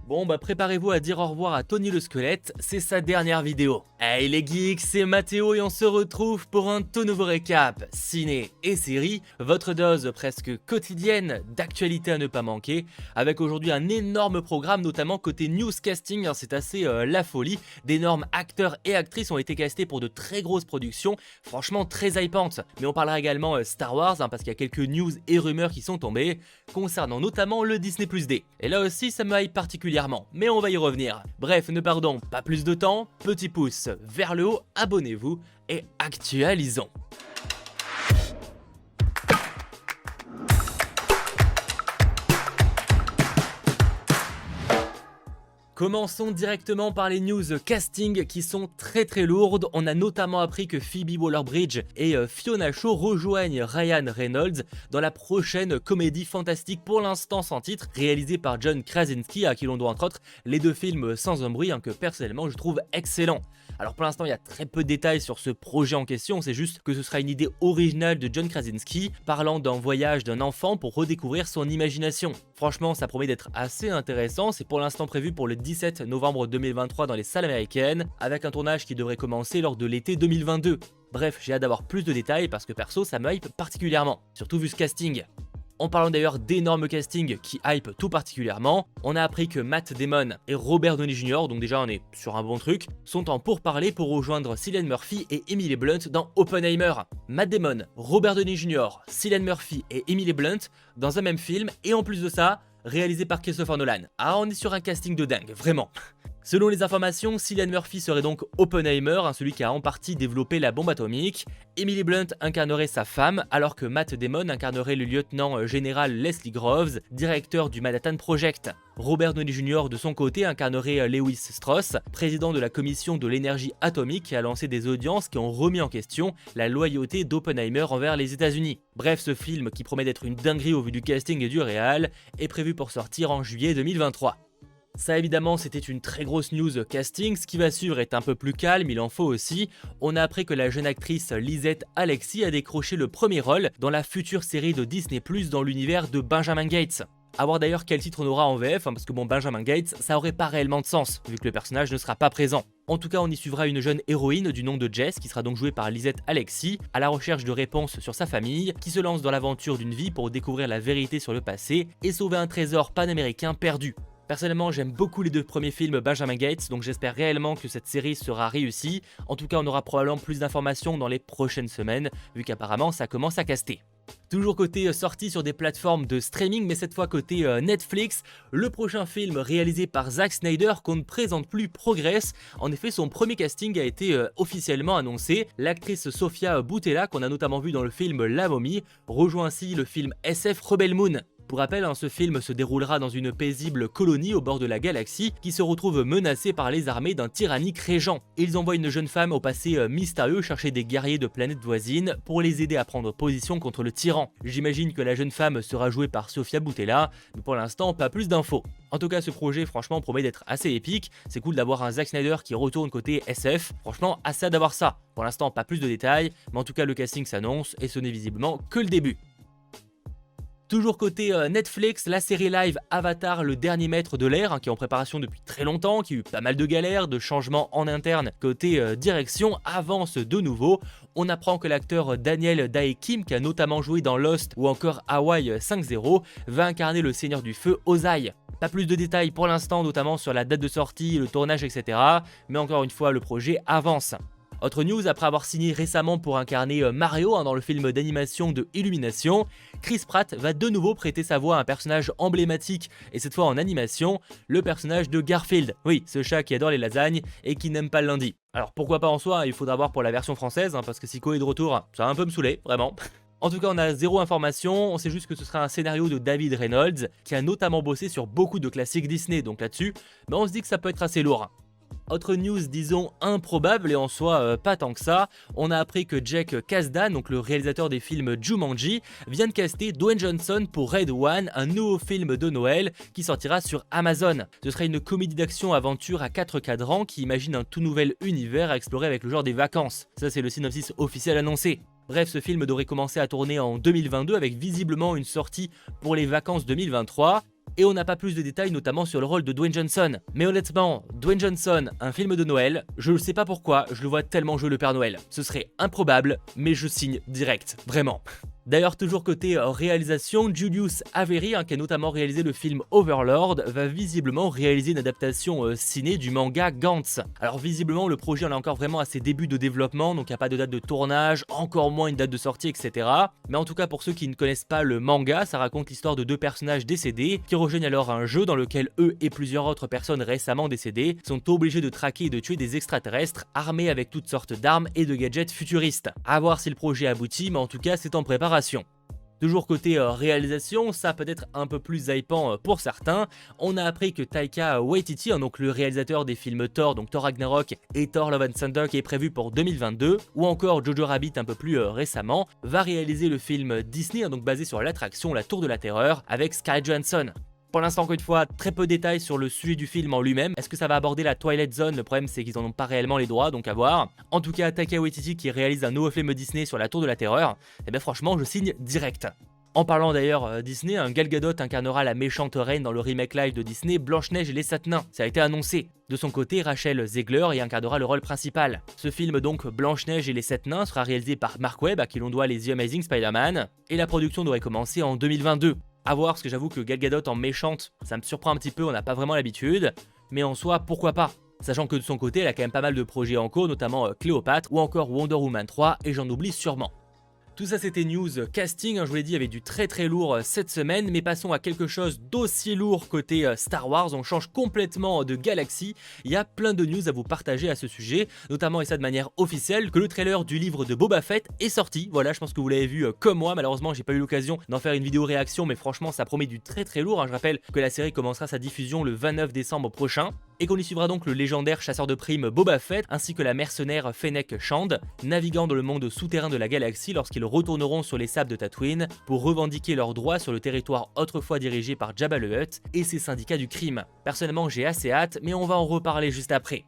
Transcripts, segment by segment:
Bon bah préparez-vous à dire au revoir à Tony le squelette, c'est sa dernière vidéo. Hey les geeks, c'est Mathéo et on se retrouve pour un tout nouveau récap, ciné et série, votre dose presque quotidienne d'actualité à ne pas manquer, avec aujourd'hui un énorme programme notamment côté newscasting, c'est assez la folie, d'énormes acteurs et actrices ont été castés pour de très grosses productions, franchement très hypantes, mais on parlera également Star Wars, parce qu'il y a quelques news et rumeurs qui sont tombées, concernant notamment le Disney Plus D. Et là aussi ça me hype particulièrement, mais on va y revenir. Bref, ne perdons pas plus de temps, petit pouce vers le haut, abonnez-vous et actualisons. Commençons directement par les news casting qui sont très lourdes. On a notamment appris que Phoebe Waller-Bridge et Fiona Shaw rejoignent Ryan Reynolds dans la prochaine comédie fantastique pour l'instant sans titre, réalisée par John Krasinski, à qui l'on doit entre autres les deux films Sans un bruit, que personnellement je trouve excellent. Alors pour l'instant il y a très peu de détails sur ce projet en question, c'est juste que ce sera une idée originale de John Krasinski parlant d'un voyage d'un enfant pour redécouvrir son imagination. Franchement ça promet d'être assez intéressant, c'est pour l'instant prévu pour le 17 novembre 2023 dans les salles américaines, avec un tournage qui devrait commencer lors de l'été 2022. Bref, j'ai hâte d'avoir plus de détails parce que perso ça me hype particulièrement, surtout vu ce casting. En parlant d'ailleurs d'énormes castings qui hype tout particulièrement, on a appris que Matt Damon et Robert Downey Jr., donc déjà on est sur un bon truc, sont en pourparlers pour rejoindre Cillian Murphy et Emily Blunt dans Oppenheimer. Matt Damon, Robert Downey Jr., Cillian Murphy et Emily Blunt dans un même film, et en plus de ça, réalisé par Christopher Nolan. Ah, on est sur un casting de dingue, vraiment. Selon les informations, Cillian Murphy serait donc Oppenheimer, celui qui a en partie développé la bombe atomique. Emily Blunt incarnerait sa femme, alors que Matt Damon incarnerait le lieutenant général Leslie Groves, directeur du Manhattan Project. Robert Downey Jr. de son côté incarnerait Lewis Strauss, président de la commission de l'énergie atomique, qui a lancé des audiences qui ont remis en question la loyauté d'Oppenheimer envers les États-Unis. Bref, ce film, qui promet d'être une dinguerie au vu du casting et du réal, est prévu pour sortir en juillet 2023. Ça évidemment c'était une très grosse news casting, ce qui va suivre est un peu plus calme, il en faut aussi. On a appris que la jeune actrice Lisette Alexis a décroché le premier rôle dans la future série de Disney Plus dans l'univers de Benjamin Gates. A voir d'ailleurs quel titre on aura en VF, parce que bon, Benjamin Gates, ça aurait pas réellement de sens, vu que le personnage ne sera pas présent. En tout cas, on y suivra une jeune héroïne du nom de Jess, qui sera donc jouée par Lisette Alexis, à la recherche de réponses sur sa famille, qui se lance dans l'aventure d'une vie pour découvrir la vérité sur le passé et sauver un trésor panaméricain perdu. Personnellement, j'aime beaucoup les deux premiers films Benjamin Gates, donc j'espère réellement que cette série sera réussie. En tout cas, on aura probablement plus d'informations dans les prochaines semaines, vu qu'apparemment ça commence à caster. Toujours côté sortie sur des plateformes de streaming, mais cette fois côté Netflix, le prochain film réalisé par Zack Snyder qu'on ne présente plus progresse. En effet, son premier casting a été officiellement annoncé. L'actrice Sofia Boutella, qu'on a notamment vu dans le film La Momie, rejoint ainsi le film SF Rebel Moon. Pour rappel, ce film se déroulera dans une paisible colonie au bord de la galaxie qui se retrouve menacée par les armées d'un tyrannique régent. Ils envoient une jeune femme au passé mystérieux chercher des guerriers de planètes voisines pour les aider à prendre position contre le tyran. J'imagine que la jeune femme sera jouée par Sofia Boutella, mais pour l'instant pas plus d'infos. En tout cas, ce projet franchement promet d'être assez épique, c'est cool d'avoir un Zack Snyder qui retourne côté SF, franchement assez hâte d'avoir ça. Pour l'instant pas plus de détails, mais en tout cas le casting s'annonce et ce n'est visiblement que le début. Toujours côté Netflix, la série live Avatar, le dernier maître de l'air, qui est en préparation depuis très longtemps, qui a eu pas mal de galères, de changements en interne côté direction, avance de nouveau. On apprend que l'acteur Daniel Dae Kim, qui a notamment joué dans Lost ou encore Hawaii 5.0, va incarner le Seigneur du Feu Ozai. Pas plus de détails pour l'instant, notamment sur la date de sortie, le tournage, etc. Mais encore une fois, le projet avance. Autre news, après avoir signé récemment pour incarner Mario dans le film d'animation de Illumination, Chris Pratt va de nouveau prêter sa voix à un personnage emblématique, et cette fois en animation, le personnage de Garfield. Oui, ce chat qui adore les lasagnes et qui n'aime pas le lundi. Alors pourquoi pas en soi, il faudra voir pour la version française, parce que Siko est de retour, ça a un peu me saoulé, vraiment. En tout cas, on a zéro information, on sait juste que ce sera un scénario de David Reynolds, qui a notamment bossé sur beaucoup de classiques Disney, donc là-dessus, on se dit que ça peut être assez lourd. Autre news, disons improbable et en soi pas tant que ça, on a appris que Jack Kasdan, donc le réalisateur des films Jumanji, vient de caster Dwayne Johnson pour Red One, un nouveau film de Noël qui sortira sur Amazon. Ce sera une comédie d'action-aventure à 4 cadrans qui imagine un tout nouvel univers à explorer avec le genre des vacances. Ça c'est le synopsis officiel annoncé. Bref, ce film devrait commencer à tourner en 2022 avec visiblement une sortie pour les vacances 2023. et on n'a pas plus de détails notamment sur le rôle de Dwayne Johnson. Mais honnêtement, Dwayne Johnson, un film de Noël, je ne sais pas pourquoi, je le vois tellement jouer le Père Noël. Ce serait improbable, mais je signe direct, vraiment. D'ailleurs, toujours côté réalisation, Julius Avery, qui a notamment réalisé le film Overlord, va visiblement réaliser une adaptation ciné du manga Gantz. Alors visiblement, le projet en est encore vraiment à ses débuts de développement, donc il n'y a pas de date de tournage, encore moins une date de sortie, etc. Mais en tout cas, pour ceux qui ne connaissent pas le manga, ça raconte l'histoire de deux personnages décédés qui rejoignent alors un jeu dans lequel eux et plusieurs autres personnes récemment décédées sont obligés de traquer et de tuer des extraterrestres armés avec toutes sortes d'armes et de gadgets futuristes. À voir si le projet aboutit, mais en tout cas, c'est en préparation. Toujours côté réalisation, ça peut être un peu plus hypant pour certains. On a appris que Taika Waititi, donc le réalisateur des films Thor, donc Thor Ragnarok et Thor Love and Thunder qui est prévu pour 2022, ou encore Jojo Rabbit un peu plus récemment, va réaliser le film Disney, donc basé sur l'attraction La Tour de la Terreur avec Scarlett Johansson. Pour l'instant, encore une fois, très peu de détails sur le sujet du film en lui-même. Est-ce que ça va aborder la Twilight Zone? Le problème, c'est qu'ils n'en ont pas réellement les droits, donc à voir. En tout cas, Taika Waititi qui réalise un nouveau film Disney sur la Tour de la Terreur, eh bien franchement, je signe direct. En parlant d'ailleurs Disney, Gal Gadot incarnera la méchante reine dans le remake live de Disney Blanche-Neige et les 7 nains. Ça a été annoncé. De son côté, Rachel Zegler y incarnera le rôle principal. Ce film donc Blanche-Neige et les 7 nains sera réalisé par Mark Webb, à qui l'on doit les The Amazing Spider-Man, et la production devrait commencer en 2022. A voir, parce que j'avoue que Gal Gadot en méchante, ça me surprend un petit peu, on n'a pas vraiment l'habitude, mais en soi, pourquoi pas? Sachant que de son côté, elle a quand même pas mal de projets en cours, notamment Cléopâtre ou encore Wonder Woman 3, et j'en oublie sûrement. Tout ça c'était news casting, je vous l'ai dit, il y avait du très lourd cette semaine, mais passons à quelque chose d'aussi lourd côté Star Wars, on change complètement de galaxie, il y a plein de news à vous partager à ce sujet, notamment et ça de manière officielle, que le trailer du livre de Boba Fett est sorti, voilà je pense que vous l'avez vu comme moi, malheureusement j'ai pas eu l'occasion d'en faire une vidéo réaction, mais franchement ça promet du très lourd, je rappelle que la série commencera sa diffusion le 29 décembre prochain, et qu'on y suivra donc le légendaire chasseur de primes Boba Fett, ainsi que la mercenaire Fennec Shand, naviguant dans le monde souterrain de la galaxie lorsqu'ils retourneront sur les sables de Tatooine pour revendiquer leurs droits sur le territoire autrefois dirigé par Jabba le Hutt et ses syndicats du crime. Personnellement j'ai assez hâte, mais on va en reparler juste après.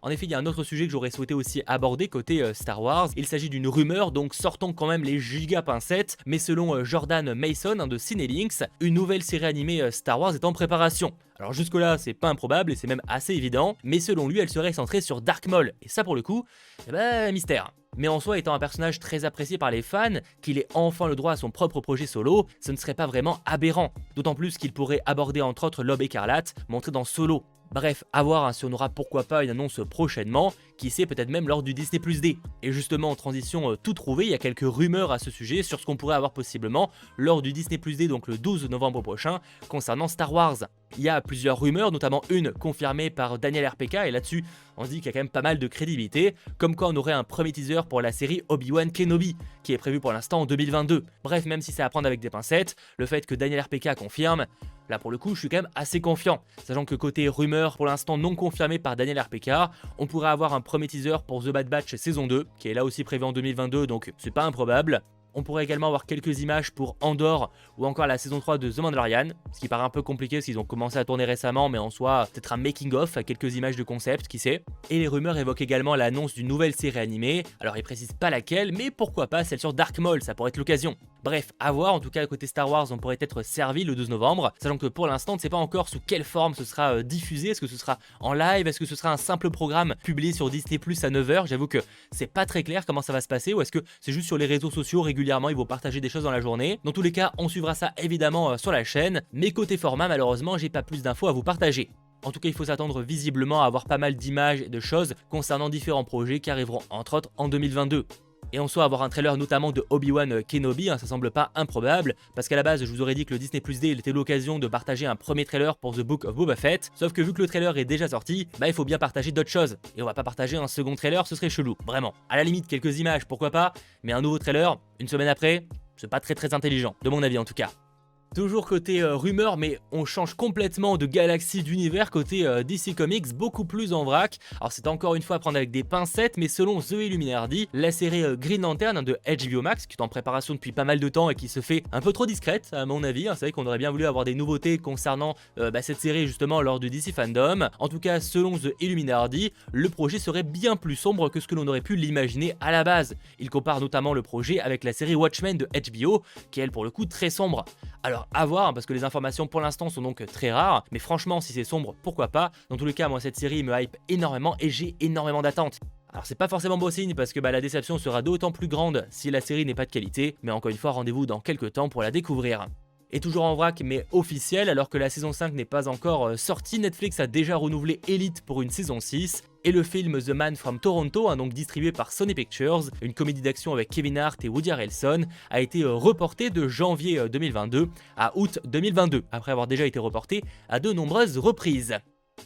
En effet, il y a un autre sujet que j'aurais souhaité aussi aborder côté Star Wars. Il s'agit d'une rumeur, donc sortons quand même les giga pincettes, mais selon Jordan Mason de Cinelinx, une nouvelle série animée Star Wars est en préparation. Alors jusque là c'est pas improbable et c'est même assez évident, mais selon lui elle serait centrée sur Dark Maul, et ça pour le coup, eh ben mystère. Mais en soi étant un personnage très apprécié par les fans, qu'il ait enfin le droit à son propre projet solo, ce ne serait pas vraiment aberrant, d'autant plus qu'il pourrait aborder entre autres l'Aube écarlate, montré dans Solo. Bref, à voir si on aura pourquoi pas une annonce prochainement, qui sait peut-être même lors du Disney Plus D. Et justement en transition tout trouvé, il y a quelques rumeurs à ce sujet sur ce qu'on pourrait avoir possiblement lors du Disney Plus D, donc le 12 novembre prochain, concernant Star Wars. Il y a plusieurs rumeurs, notamment une confirmée par Daniel RPK, et là-dessus on se dit qu'il y a quand même pas mal de crédibilité, comme quoi on aurait un premier teaser pour la série Obi-Wan Kenobi, qui est prévu pour l'instant en 2022. Bref, même si c'est à prendre avec des pincettes, le fait que Daniel RPK confirme, là pour le coup je suis quand même assez confiant, sachant que côté rumeur pour l'instant non confirmée par Daniel RPK, on pourrait avoir un premier teaser pour The Bad Batch saison 2, qui est là aussi prévu en 2022, donc c'est pas improbable. On pourrait également avoir quelques images pour Andor ou encore la saison 3 de The Mandalorian, ce qui paraît un peu compliqué parce qu'ils ont commencé à tourner récemment, mais en soi peut-être un making-of à quelques images de concept, qui sait. Et les rumeurs évoquent également l'annonce d'une nouvelle série animée, alors ils précisent pas laquelle, mais pourquoi pas celle sur Dark Maul, ça pourrait être l'occasion. Bref, à voir, en tout cas côté Star Wars on pourrait être servi le 12 novembre, sachant que pour l'instant on ne sait pas encore sous quelle forme ce sera diffusé, est-ce que ce sera en live, est-ce que ce sera un simple programme publié sur Disney Plus à 9h, j'avoue que c'est pas très clair comment ça va se passer, ou est-ce que c'est juste sur les réseaux sociaux régulièrement ils vont partager des choses dans la journée. Dans tous les cas on suivra ça évidemment sur la chaîne, mais côté format malheureusement j'ai pas plus d'infos à vous partager. En tout cas il faut s'attendre visiblement à avoir pas mal d'images et de choses concernant différents projets qui arriveront entre autres en 2022. Et en soi avoir un trailer notamment de Obi-Wan Kenobi, ça semble pas improbable, parce qu'à la base je vous aurais dit que le Disney Plus D était l'occasion de partager un premier trailer pour The Book of Boba Fett, sauf que vu que le trailer est déjà sorti, bah il faut bien partager d'autres choses, et on va pas partager un second trailer, ce serait chelou, vraiment. À la limite quelques images, pourquoi pas, mais un nouveau trailer, une semaine après, c'est pas très intelligent, de mon avis en tout cas. Toujours côté rumeur, mais on change complètement de galaxie d'univers côté DC Comics, beaucoup plus en vrac. Alors c'est encore une fois à prendre avec des pincettes, mais selon The Illuminati, la série Green Lantern de HBO Max, qui est en préparation depuis pas mal de temps et qui se fait un peu trop discrète à mon avis, c'est vrai qu'on aurait bien voulu avoir des nouveautés concernant cette série justement lors du DC Fandom. En tout cas selon The Illuminati, le projet serait bien plus sombre que ce que l'on aurait pu l'imaginer à la base. Il compare notamment le projet avec la série Watchmen de HBO, qui est elle pour le coup très sombre. Alors à voir, parce que les informations pour l'instant sont donc très rares, mais franchement si c'est sombre, pourquoi pas. Dans tous les cas, moi cette série me hype énormément et j'ai énormément d'attentes. Alors c'est pas forcément bon signe parce que la déception sera d'autant plus grande si la série n'est pas de qualité, mais encore une fois rendez-vous dans quelques temps pour la découvrir. Et toujours en vrac mais officiel, alors que la saison 5 n'est pas encore sortie, Netflix a déjà renouvelé Elite pour une saison 6, et le film The Man from Toronto, donc distribué par Sony Pictures, une comédie d'action avec Kevin Hart et Woody Harrelson, a été reporté de janvier 2022 à août 2022, après avoir déjà été reporté à de nombreuses reprises.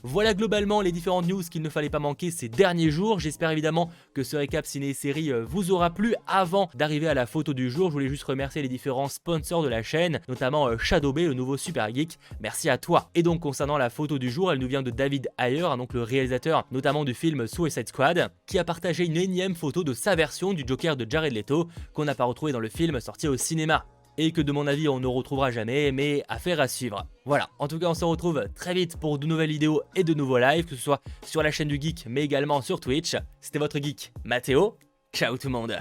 Voilà globalement les différentes news qu'il ne fallait pas manquer ces derniers jours. J'espère évidemment que ce récap ciné-série vous aura plu. Avant d'arriver à la photo du jour, je voulais juste remercier les différents sponsors de la chaîne, notamment Shadow Bay, le nouveau super geek. Merci à toi. Et donc concernant la photo du jour, elle nous vient de David Ayer, donc le réalisateur notamment du film Suicide Squad, qui a partagé une énième photo de sa version du Joker de Jared Leto, qu'on n'a pas retrouvé dans le film sorti au cinéma. Et que de mon avis on ne retrouvera jamais, mais affaire à suivre. Voilà, en tout cas on se retrouve très vite pour de nouvelles vidéos et de nouveaux lives, que ce soit sur la chaîne du Geek mais également sur Twitch. C'était votre geek Mathéo, ciao tout le monde.